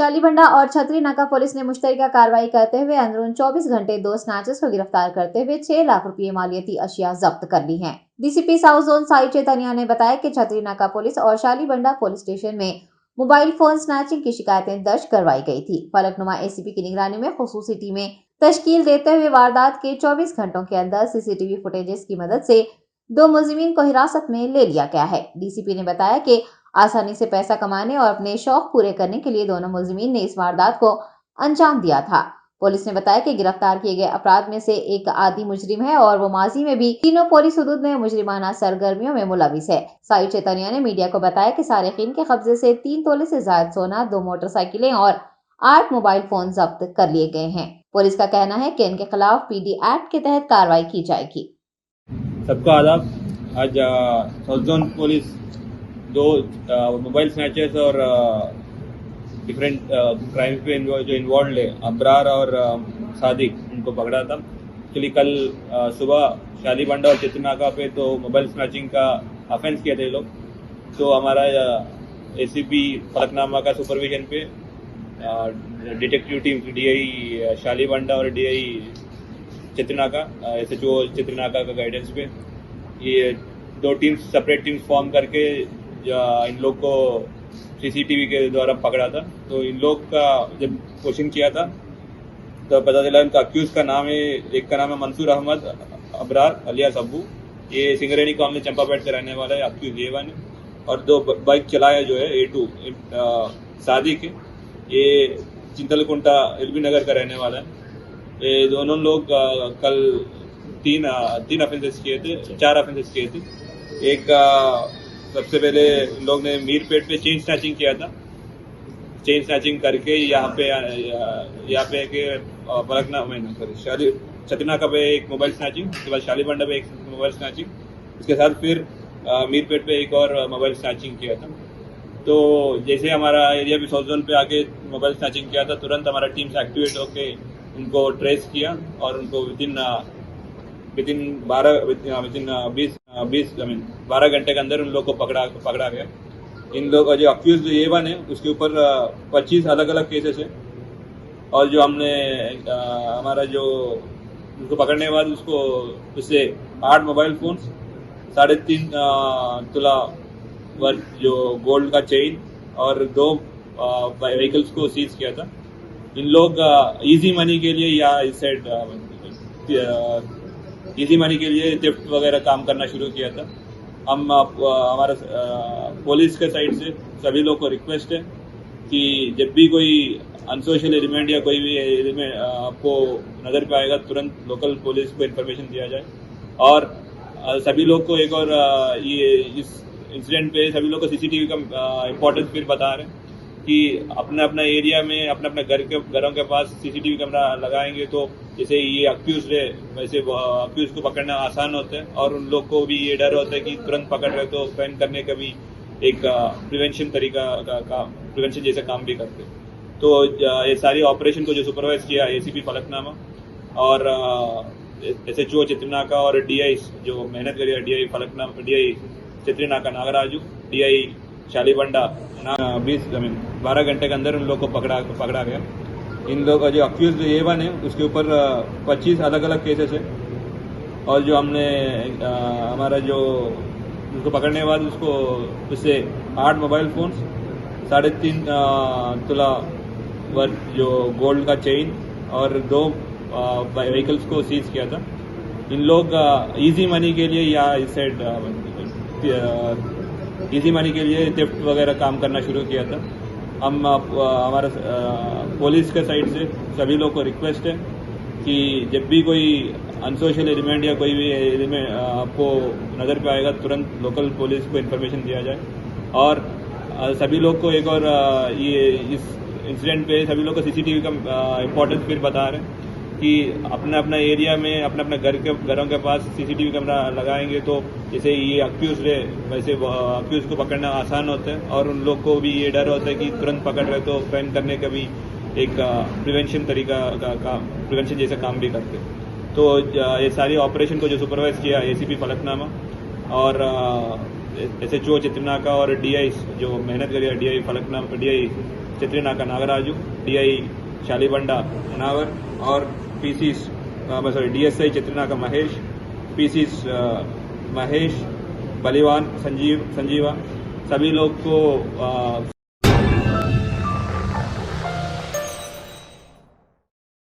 शालीबंडा और छतरी नाका पुलिस ने मुश्तरका कार्रवाई करते हुए अंदरून 24 घंटे 2 स्नैचर्स को गिरफ्तार करते हुए 6 लाख रुपये मालियती अशिया जब्त कर ली हैं। DCP south zone Sai Chaitanya ने बताया कि छतरी नाका पुलिस और शालीबंडा पुलिस स्टेशन में मोबाइल फोन स्नैचिंग की शिकायतें दर्ज करवाई गई थी। फलकनुमा एसीपी की निगरानी में खुसूसी टीमें तश्कील देते हुए वारदात के 24 घंटों के अंदर सीसीटीवी फुटेजेस की मदद से 2 मुलजिमीन को हिरासत में ले लिया गया है। डीसीपी ने बताया कि आसानी से पैसा कमाने और अपने शौक पूरे करने के लिए दोनों मुलजिमीन ने इस वारदात को अंजाम दिया था। पुलिस ने बताया कि गिरफ्तार किए गए अपराध में से एक आदि मुजरिम है और वो माजी में भी तीनों पुलिस हुदूद में मुजरिमाना सरगर्मियों में मुलविस है। साई चैतन्या ने मीडिया को बताया कि सारिकीन के कब्जे से 3 तोले से ज्यादा सोना, 2 मोटरसाइकिलें और 8 मोबाइल फोन जब्त कर लिए गए हैं। पुलिस का कहना है कि इनके खिलाफ पीडी एक्ट के तहत कार्रवाई की जाएगी। सबका आदाब। आज south zone police 2 mobile snatchers और डिफरेंट क्राइम पे जो इन्वॉल्व है अब्रार और सादिक, उनको पकड़ा था। एक्चुअली कल सुबह शालीबंडा और चित्रनाका पे तो मोबाइल स्नैचिंग का ऑफेंस किया थे लोग। तो हमारा एसीपी फलकनामा का सुपरविजन पे डिटेक्टिव टीम डीआई शालीबंडा और डीआई चित्रनाका एसएचओ चित्रनाका का गाइडेंस पे ये 2 टीम्स सेपरेट टीम्स फॉर्म करके इन लोग को सीसीटीवी के द्वारा पकड़ा था। तो इन लोग का जब क्वेश्चन किया था तो पता चला इनका अक्यूज का नाम है, एक का नाम है मंसूर अहमद अबरार अलियास अब्बू। ये सिंगरेनी कॉलोनी चंपापेट के रहने वाला है, अक्यूज ये वन है। और 2 बाइक चलाया जो है A2 सादिक है, ये चिंतलकुंटा एलबी नगर का रहने वाला है। ये दोनों लोग कल 3 ऑफेंसेस किए थे, 4 ऑफेंसेस किए थे। एक सबसे पहले इन लोग ने मीरपेट पे चेन स्नैचिंग किया था। चेन स्नैचिंग करके यहाँ पे के छतरनाका पे एक मोबाइल स्नैचिंग, उसके बाद शालीबंडा पे एक मोबाइल स्नैचिंग, उसके साथ फिर मीरपेट पे एक और मोबाइल स्नैचिंग किया था। तो जैसे हमारा एरिया भी साउथ जोन पे आके मोबाइल स्नैचिंग किया था, तुरंत हमारा टीम्स एक्टिवेट होके उनको ट्रेस किया और उनको विदिन 12 घंटे के अंदर उन लोग को पकड़ा गया। इन लोग का जो अक्यूज ये वन है उसके ऊपर 25 अलग अलग केसेस है। और जो हमने हमारा जो उसको पकड़ने के बाद उससे 8 मोबाइल फोन्स, 3.5 तोला वर्थ जो गोल्ड का चेन और 2 व्हीकल्स को सीज किया था। इन लोग इजी मनी के लिए या इस साइड इजी मनी के लिए थेफ्ट वगैरह काम करना शुरू किया था। हम हमारा पुलिस के साइड से सभी लोग को रिक्वेस्ट है कि जब भी कोई अनसोशल एलिमेंट या कोई भी एलिमेंट आपको नज़र पे आएगा, तुरंत लोकल पुलिस को इन्फॉर्मेशन दिया जाए। और सभी लोग को एक और ये इस इंसिडेंट पे सभी लोग को सीसीटीवी का इम्पोर्टेंस फिर बता रहे हैं कि अपने अपना एरिया में अपने घरों के पास सीसीटीवी कैमरा लगाएंगे तो जैसे ये अक्यूज है वैसे अक्यूज को पकड़ना आसान होता है। और उन लोग को भी ये डर होता है कि तुरंत पकड़ रहे तो फाइन करने का भी एक प्रिवेंशन तरीका का प्रिवेंशन जैसे काम भी करते। तो ये सारी ऑपरेशन को जो सुपरवाइज किया एसीपी फलकनामा और एसएचओ चित्रनाका और डीआई जो मेहनत करी, DI Falaknuma, DI Chatrinaka Nagaraju, DI Shalibanda 12 घंटे के अंदर उन लोग को पकड़ा गया। इन लोग का जो अक्यूज ये वन है उसके ऊपर 25 अलग अलग केसेस है। और जो हमने हमारा जो उसको पकड़ने के बाद उससे 8 मोबाइल फोन्स, 3.5 तोला वर्थ जो गोल्ड का चेन और 2 व्हीकल्स को सीज किया था। इन लोग इजी मनी के लिए या इस साइड इजी मनी के लिए थेफ्ट वगैरह काम करना शुरू किया था। हम हमारा पुलिस के साइड से सभी लोग को रिक्वेस्ट है कि जब भी कोई अनसोशल एलिमेंट या कोई भी एलिमेंट आपको नज़र पे आएगा, तुरंत लोकल पुलिस को इन्फॉर्मेशन दिया जाए। और सभी लोग को एक और ये इस इंसिडेंट पे सभी लोग को सीसीटीवी का इम्पोर्टेंस फिर बता रहे हैं कि अपने अपना एरिया में अपने घरों के पास सीसीटीवी कैमरा लगाएंगे तो जैसे ये अक्यूज है वैसे अक्यूज को पकड़ना आसान होता है। और उन लोग को भी ये डर होता है कि तुरंत पकड़ रहे तो फाइन करने का भी एक प्रिवेंशन तरीका का प्रिवेंशन जैसे काम भी करते। तो ये सारी ऑपरेशन को जो सुपरवाइज किया एसीपी फलकनामा और एसएचओ चित्रनाका और डीआई जो मेहनत करी, DI Falaknuma, DI Chatrinaka Nagaraju, DI Shalibanda Munawar और PCs DSI चित्रीनाका Mahesh, PCs Mahesh, बलिवान Sanjeeva, सभी लोग को